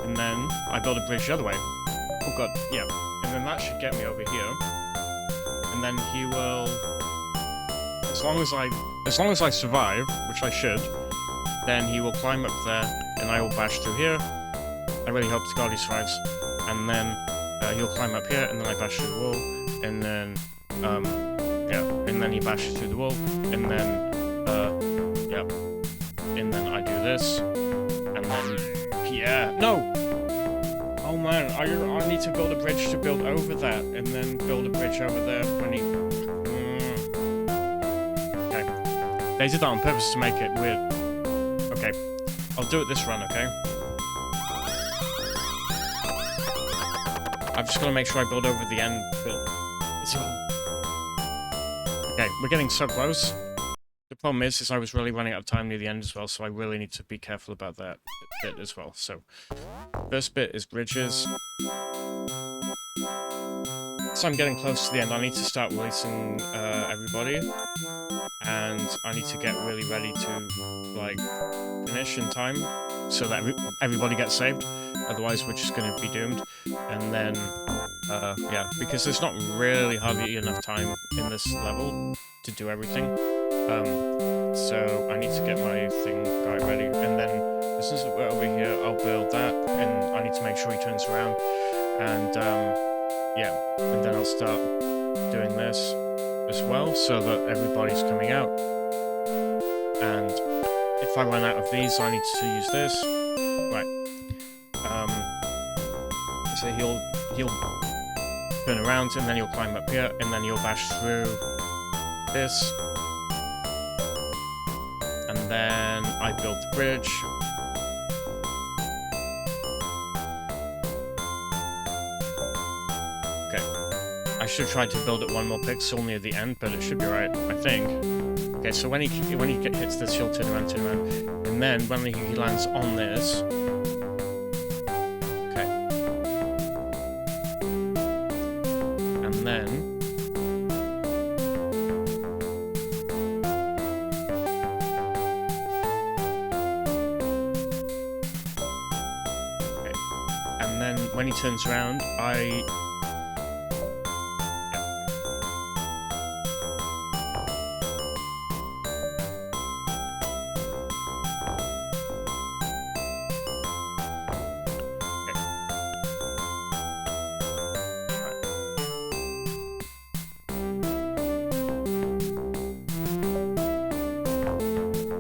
And then I build a bridge the other way. Oh god, yeah. And then that should get me over here. And then he will... As long as I survive, which I should, then he will climb up there, and I will bash through here. I really hope to god he survives. And then he'll climb up here, and then I bash through the wall. And then, yeah. And then he bashes through the wall. And then, yeah. And then I do this. And then, yeah. No! Oh man, I need to build a bridge to build over that, and then build a bridge over there when he... Okay. They did that on purpose to make it weird. Okay. I'll do it this run, okay? I've just got to make sure I build over the end bit. Okay, we're getting so close. The problem is I was really running out of time near the end as well, so I really need to be careful about that bit as well. So, first bit is bridges. So I'm getting close to the end. I need to start releasing everybody, and I need to get really ready to like finish in time so that everybody gets saved. Otherwise, we're just going to be doomed. And then, yeah, because there's not really hardly enough time in this level to do everything. So I need to get my guy ready, and then as soon as we're over here, I'll build that, and I need to make sure he turns around, and yeah, and then I'll start doing this as well, so that everybody's coming out. And if I run out of these, I need to use this. Right. So he'll turn around, and then he'll climb up here, and then he'll bash through this. And then I build the bridge. Okay. I should have tried to build it one more pixel near the end, but it should be right, I think. Okay, so when he hits this, he'll turn around, and then when he lands on this. Okay. And then. And then when he turns around,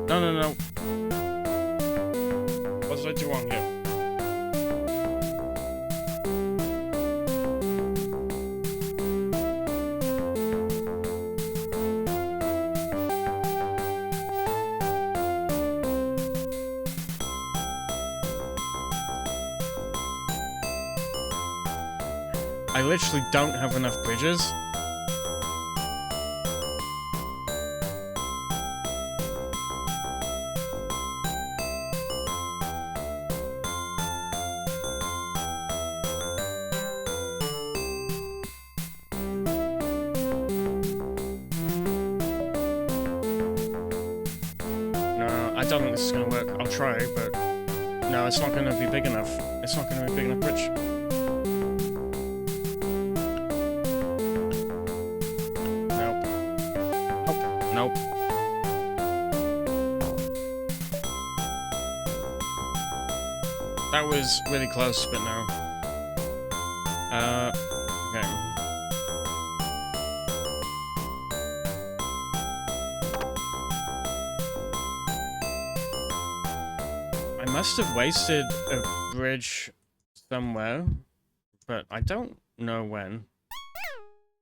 No. What did I do wrong here? I literally don't have enough bridges. I don't think this is going to work. I'll try, but no, it's not going to be big enough. It's not going to be a big enough bridge. Nope. That was really close, but no. Okay. I must have wasted a bridge somewhere, but I don't know when.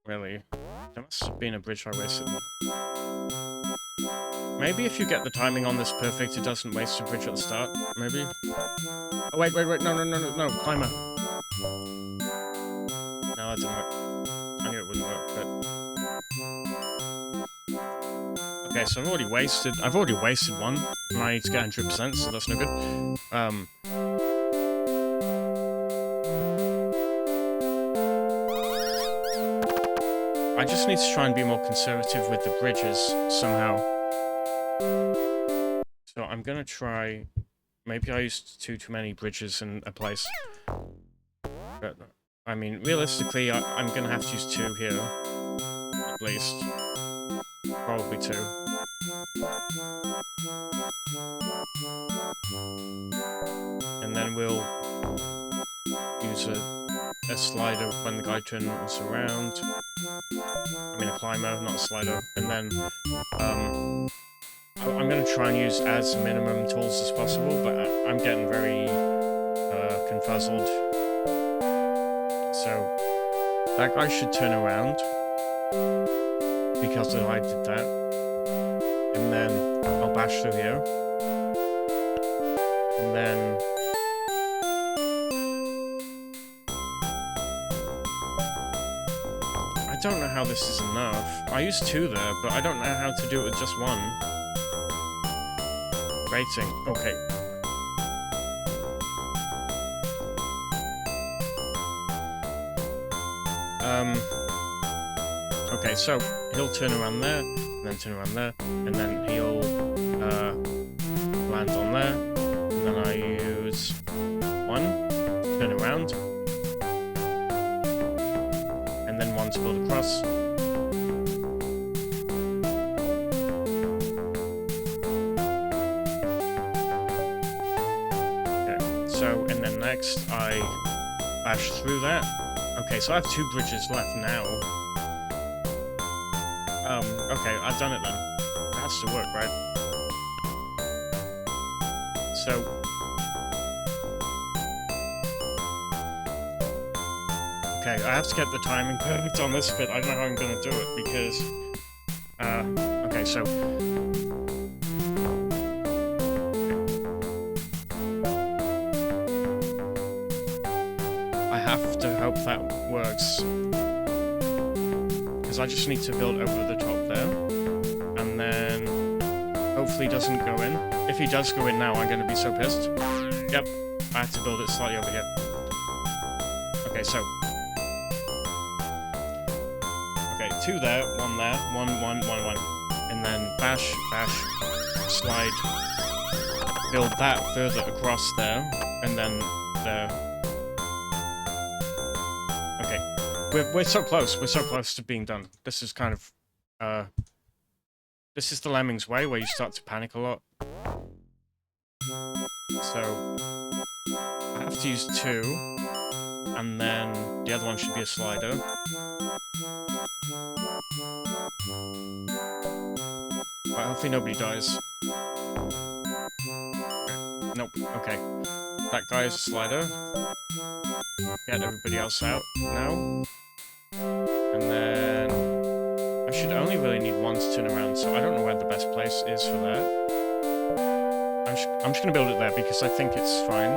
Really. There must have been a bridge I wasted. Maybe if you get the timing on this perfect, it doesn't waste a bridge at the start. Maybe. Oh, wait. No. Climber. No, that didn't work. I knew it wouldn't work, but... Okay, so I've already wasted one, and I need to get 100%, so that's no good. I just need to try and be more conservative with the bridges, somehow. So I'm gonna try... Maybe I used too many bridges in a place. But, I mean, realistically, I'm gonna have to use 2 here. At least. Probably 2. And then we'll use a slider when the guy turns around. I mean a climber, not a slider. And then I'm going to try and use as minimum tools as possible, but I'm getting very confuzzled. So that guy should turn around because I did that. And then I'll bash through here. And then I don't know how this is enough. I used 2 there, but I don't know how to do it with just 1. Rating. Okay. Okay, so he'll turn around there, and then turn around there, and then he'll land on there, and then I use one, turn around, and then one to build across. Okay, so, and then next I bash through that. Okay, so I have 2 bridges left now. Okay, I've done it then. It has to work, right? So... Okay, I have to get the timing perfect on this bit. I don't know how I'm gonna do it, because... okay, so... I have to hope that works. Because I just need to build over the top there. And then... hopefully he doesn't go in. If he does go in now, I'm gonna be so pissed. Yep, I have to build it slightly over here. Okay, so... Okay, 2 there, 1 there, 1, 1, 1, 1. And then bash, bash, slide. Build that further across there. And then there. Okay. We're so close. We're so close to being done. This is kind of... this is the Lemmings way, where you start to panic a lot. So... I have to use 2. And then the other one should be a slider. Right, hopefully nobody dies. Nope, okay. That guy is a slider. Get everybody else out now. And then... I should only really need 1 to turn around, so I don't know where the best place is for that. I'm just gonna build it there, because I think it's fine.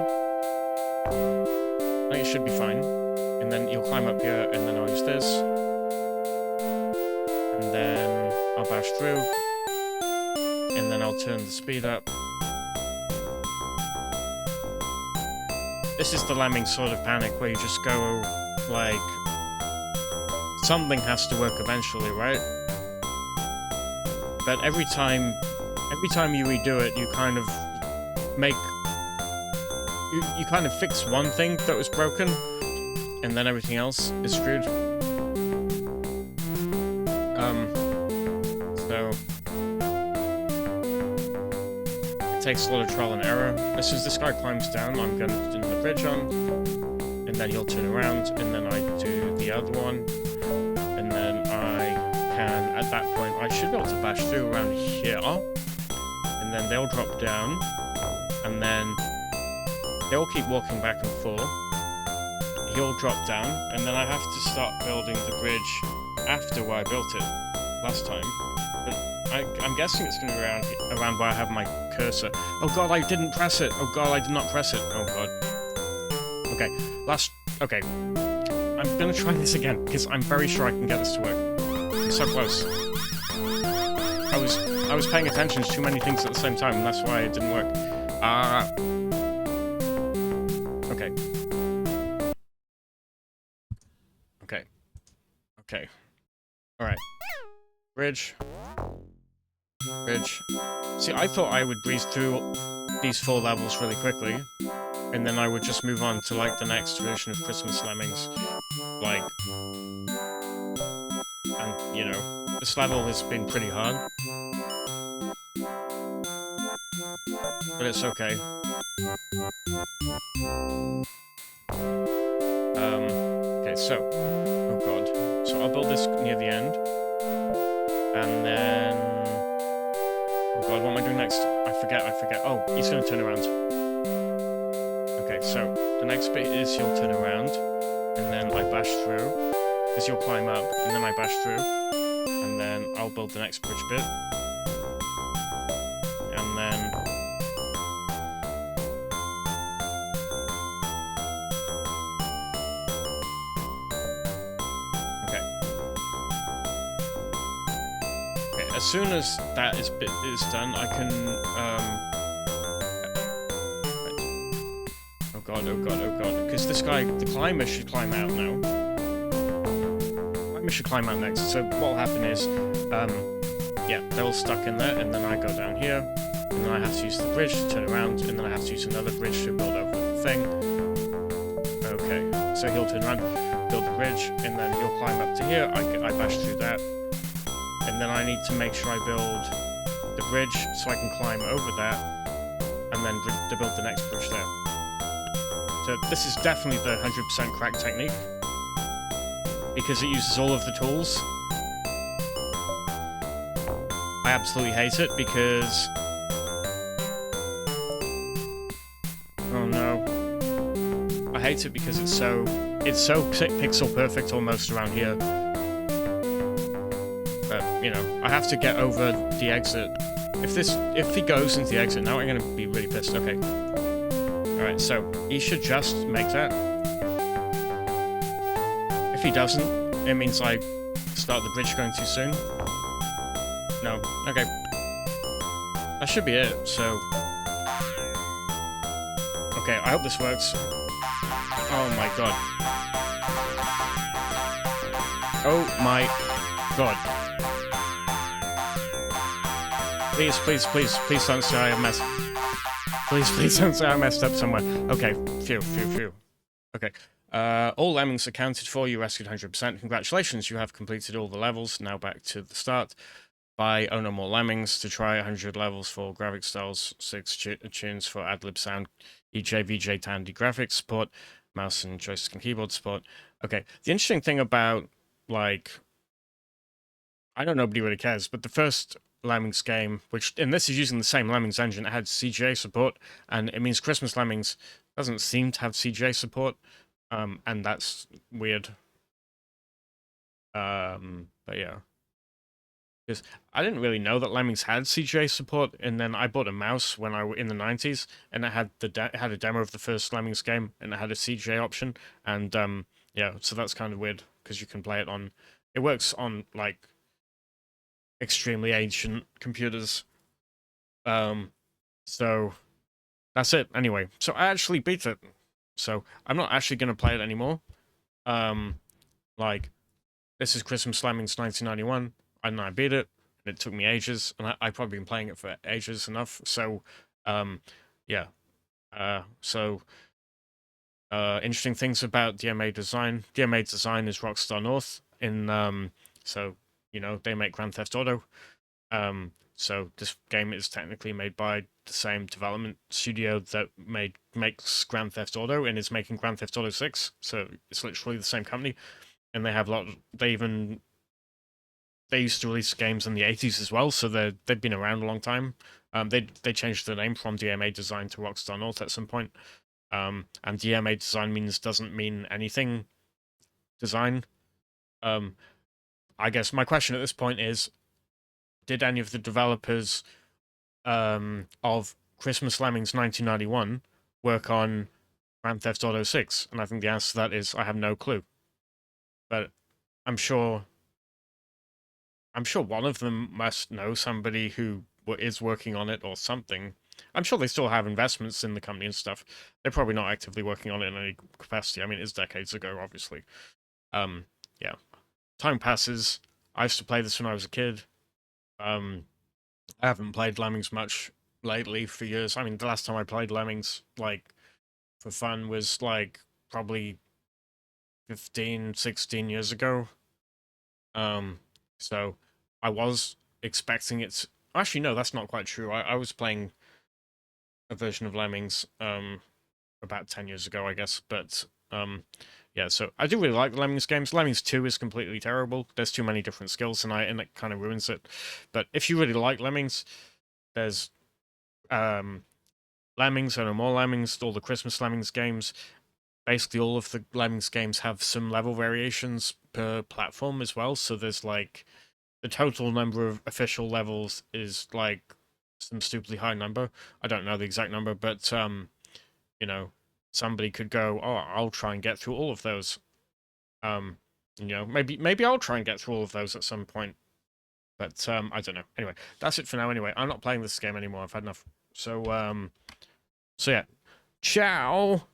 I think it should be fine. And then you'll climb up here, and then I'll use this. And then I'll bash through. And then I'll turn the speed up. This is the Lemming sort of panic, where you just go, like... something has to work eventually, right? But every time you redo it, you kind of make... You kind of fix one thing that was broken, and then everything else is screwed. So... It takes a lot of trial and error. As soon as this guy climbs down, I'm going to turn the bridge on, and then he'll turn around, and then I do the other one, and then I can, at that point, I should be able to bash through around here, and then they'll drop down, and then they'll keep walking back and forth. He'll drop down, and then I have to start building the bridge after where I built it last time. But I'm guessing it's going to be around where I have my cursor. Oh god, I didn't press it! Oh god, I did not press it! Oh god. Okay, okay. I'm gonna try this again, because I'm very sure I can get this to work. I'm so close. I was paying attention to too many things at the same time, and that's why it didn't work. Okay. Okay. Okay. Alright. Bridge. Bridge. See, I thought I would breeze through these 4 levels really quickly, and then I would just move on to, like, the next version of Christmas Lemmings. Like... And, you know, this level has been pretty hard. But it's okay. Okay, so... Oh god. So I'll build this near the end. And then... Oh god, what am I doing next? I forget. Oh, he's gonna turn around. Okay, so the next bit is he'll turn around, and then I bash through, because he'll climb up, and then I bash through, and then I'll build the next bridge bit, and then... As soon as that is done, I can, Oh god, because this guy, the climber, should climb out now. we should climb out next. So what will happen is, yeah, they're all stuck in there, and then I go down here, and then I have to use the bridge to turn around, and then I have to use another bridge to build over the thing. Okay, so he'll turn around, build the bridge, and then he'll climb up to here. I bash through that, and then I need to make sure I build the bridge so I can climb over that, and then to build the next bridge there. So this is definitely the 100% crack technique, because it uses all of the tools. I absolutely hate it because... oh no. I hate it because it's so pixel perfect almost around here. But, you know, I have to get over the exit. If he goes into the exit now, I'm gonna be really pissed. Okay. Alright, so he should just make that. If he doesn't, it means I start the bridge going too soon. No. Okay. That should be it, so... okay, I hope this works. Oh my god. Oh my god. Please, please, please, please don't say I have messed... please, please don't say I messed up somewhere. Okay, phew. Okay. All lemmings accounted for, you rescued 100%. Congratulations, you have completed all the levels. Now back to the start. Buy Oh No More Lemmings to try 100 levels for graphic styles, 6 tunes for ad-lib sound, EJ, VJ, Tandy graphics support, mouse and joystick and keyboard support. Okay, the interesting thing about, like, I know nobody really cares, but the first Lemmings game, and this is using the same Lemmings engine, it had CGA support, and it means Christmas Lemmings doesn't seem to have CGA support, and that's weird. But yeah. Because I didn't really know that Lemmings had CGA support, and then I bought a mouse when in the 90s, and it had had a demo of the first Lemmings game, and it had a CGA option, and yeah, so that's kind of weird because you can play it on. It works on like extremely ancient computers. So that's it. Anyway, so I actually beat it. So I'm not actually gonna play it anymore. Like this is Christmas Lemmings 1991. And I beat it, and it took me ages, and I've probably been playing it for ages enough, so, yeah. Interesting things about DMA Design. DMA Design is Rockstar North, so, you know, they make Grand Theft Auto, so this game is technically made by the same development studio that makes Grand Theft Auto, and is making Grand Theft Auto 6, so it's literally the same company, and they have they used to release games in the 80s as well, so they've been around a long time. They changed their name from DMA Design to Rockstar North at some point. And DMA Design doesn't mean anything design. I guess my question at this point is, did any of the developers of Christmas Lemmings 1991 work on Grand Theft Auto 6? And I think the answer to that is I have no clue. But I'm sure one of them must know somebody who is working on it or something. I'm sure they still have investments in the company and stuff. They're probably not actively working on it in any capacity. I mean, it's decades ago, obviously. Yeah. Time passes. I used to play this when I was a kid. I haven't played Lemmings much lately for years. I mean, the last time I played Lemmings, like, for fun was, like, probably 15, 16 years ago. So I was expecting it to... Actually, no, that's not quite true. I was playing a version of Lemmings about 10 years ago, I guess. But, yeah, so I do really like the Lemmings games. Lemmings 2 is completely terrible. There's too many different skills, and it kind of ruins it. But if you really like Lemmings, there's Lemmings, and more Lemmings, all the Christmas Lemmings games. Basically, all of the Lemmings games have some level variations per platform as well. So there's like the total number of official levels is like some stupidly high number. I don't know the exact number, but you know, somebody could go, "Oh, I'll try and get through all of those." You know, maybe I'll try and get through all of those at some point. But I don't know. Anyway, that's it for now. Anyway, I'm not playing this game anymore. I've had enough. So yeah, ciao.